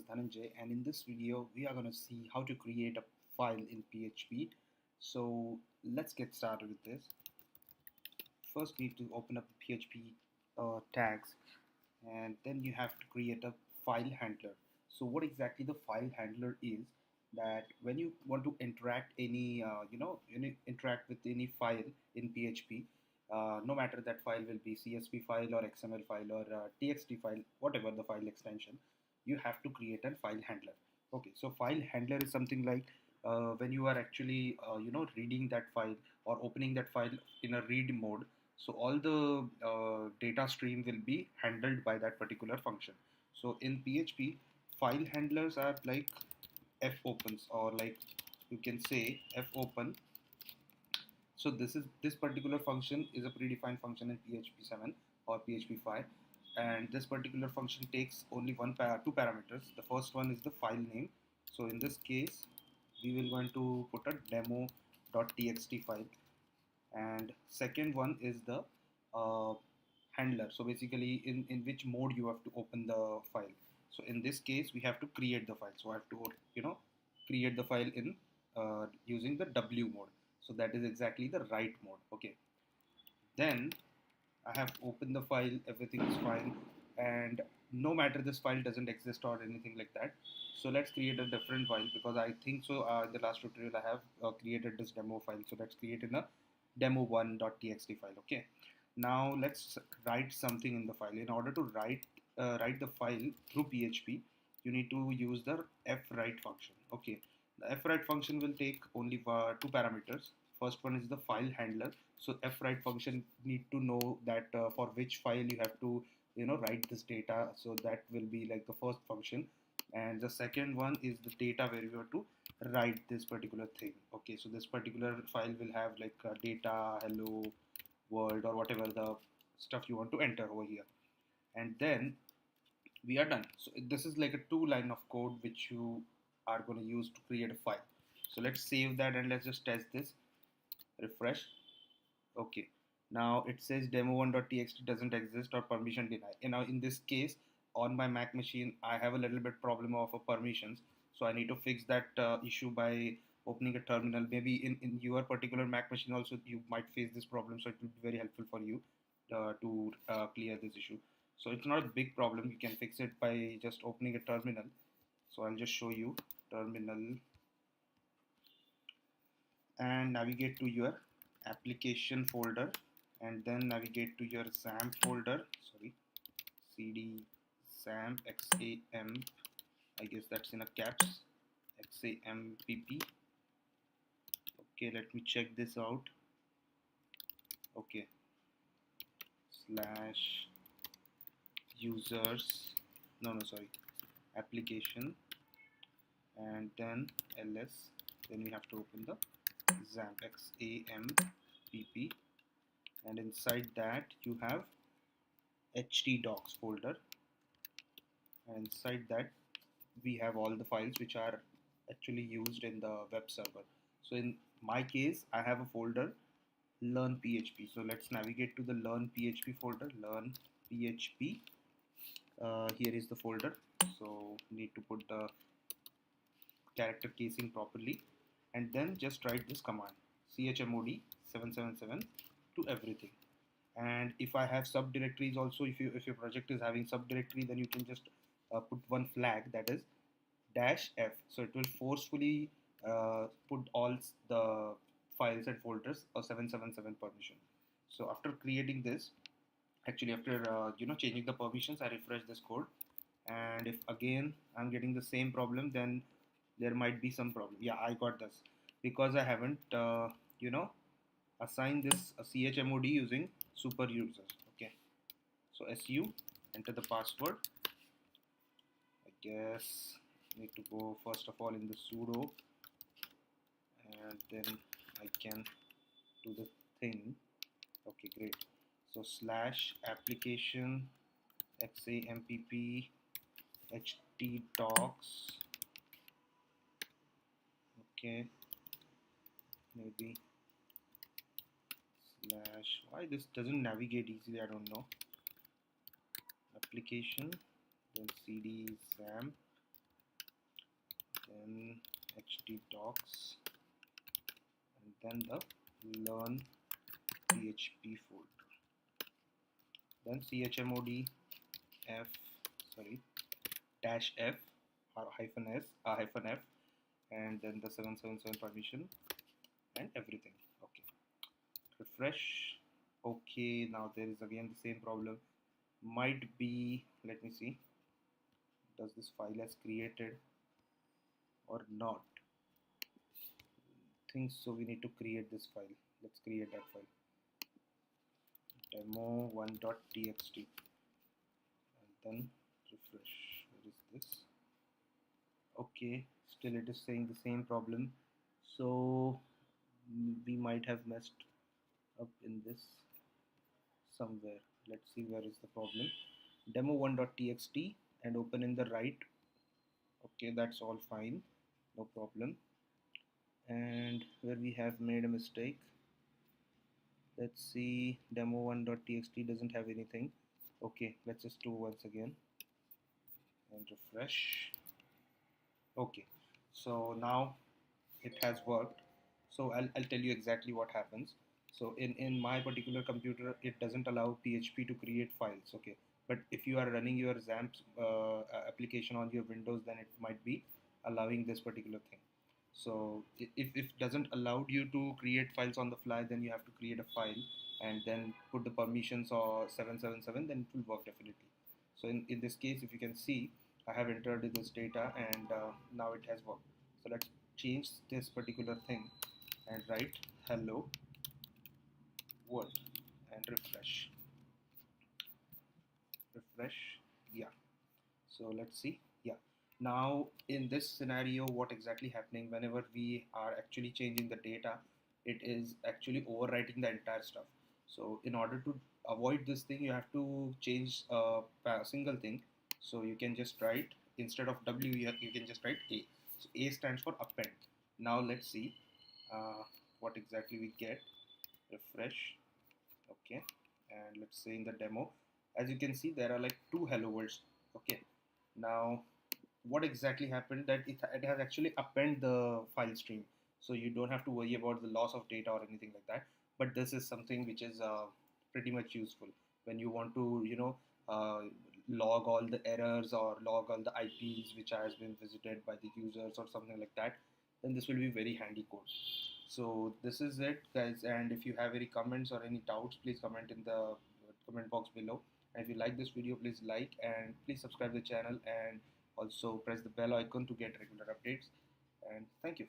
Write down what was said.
Dhananjay, and in this video we are going to see how to create a file in PHP. So let's get started with this. First we need to open up the PHP tags, and then you have to create a file handler. So what exactly the file handler is, that when you want to interact interact with any file in PHP, no matter that file will be CSV file or XML file or TXT file, whatever the file extension, you have to create a file handler. Okay, so file handler is something like when you are actually reading that file or opening that file in a read mode, so all the data stream will be handled by that particular function. So in PHP, file handlers are like fopens, or like you can say fopen. So this particular function is a predefined function in PHP 7 or PHP 5, and this particular function takes only two parameters. The first one is the file name. So in this case, we will going to put a demo.txt file, and second one is the uh, handler. So basically in which mode you have to open the file. So in this case we have to create the file, so I have to create the file in using the W mode. So that is exactly the write mode. Okay, then I have opened the file, everything is fine, and no matter this file doesn't exist or anything like that. So let's create a different file, because I think so in the last tutorial I have created this demo file. So let's create in a demo1.txt file. Okay, now let's write something in the file. In order to write the file through PHP, you need to use the fwrite function. Okay, the fwrite function will take only two parameters. First one is the file handler. So fwrite function need to know that for which file you have to write this data. So that will be like the first function, and the second one is the data where you have to write this particular thing. Okay, so this particular file will have like data, hello world, or whatever the stuff you want to enter over here, and then we are done. So this is like a two line of code which you are going to use to create a file. So let's save that and let's just test this. Refresh. Okay, now it says demo1.txt doesn't exist or permission denied. And now in this case, on my Mac machine, I have a little bit problem of permissions. So I need to fix that issue by opening a terminal. Maybe in your particular Mac machine also you might face this problem. So it will be very helpful for you to clear this issue. So it's not a big problem. You can fix it by just opening a terminal. So I'll just show you terminal, and navigate to your application folder, and then navigate to your XAMPP folder. Sorry, cd XAMPP, I guess that's in a caps, XAMPP. Okay, let me check this out. Okay, slash users, no sorry, application, and then ls. Then we have to open the XAMPP, and inside that you have htdocs folder, and inside that we have all the files which are actually used in the web server. So in my case I have a folder learn PHP. So let's navigate to the learn PHP folder. Learn PHP, here is the folder. So need to put the character casing properly, and then just write this command chmod 777 to everything. And if I have subdirectories also, if your project is having subdirectory, then you can just put one flag, that is -f. So it will forcefully put all the files and folders a 777 permission. So after creating this, actually after changing the permissions, I refresh this code, and if again I'm getting the same problem, then there might be some problem. Yeah, I got this because I haven't assign this a chmod using super users. Okay, so su, enter the password. I guess need to go first of all in the sudo, and then I can do the thing. Okay, great. So slash application XAMPP htdocs. Okay, maybe slash, why this doesn't navigate easily, I don't know. Application, then cd XAMPP, then htdocs, and then the learn PHP folder, then chmod f sorry dash f or hyphen s hyphen f, and then the 777 permission and everything. Okay, refresh. Okay, now there is again the same problem. Might be, let me see, does this file has created or not? Think so. We need to create this file. Let's create that file, demo1.txt, and then refresh. Where is this? Okay, still it is saying the same problem. So we might have messed up in this somewhere. Let's see where is the problem. Demo1.txt and open in the right. Okay, that's all fine, no problem. And where we have made a mistake, let's see, demo1.txt doesn't have anything. Okay, let's just do once again and refresh. Okay, so now it has worked. So I'll tell you exactly what happens. So in my particular computer, it doesn't allow PHP to create files. Okay, but if you are running your XAMPP application on your Windows, then it might be allowing this particular thing. So if doesn't allow you to create files on the fly, then you have to create a file and then put the permissions or 777, then it will work definitely. So in this case, if you can see, I have entered this data and now it has worked. So let's change this particular thing and write hello world and refresh. Yeah, so let's see. Yeah, now in this scenario, what exactly happening whenever we are actually changing the data, it is actually overwriting the entire stuff. So in order to avoid this thing, you have to change a single thing. So you can just write, instead of w, you can just write a. So a stands for append. Now let's see what exactly we get. Refresh. Okay, and let's say in the demo, as you can see, there are like two hello worlds. Okay, now what exactly happened, that it has actually append the file stream, so you don't have to worry about the loss of data or anything like that. But this is something which is pretty much useful when you want to uh, log all the errors or log all the IPs which has been visited by the users or something like that. Then this will be very handy code. So this is it, guys, and if you have any comments or any doubts, please comment in the comment box below. And if you like this video, please like and please subscribe the channel, and also press the bell icon to get regular updates. And thank you.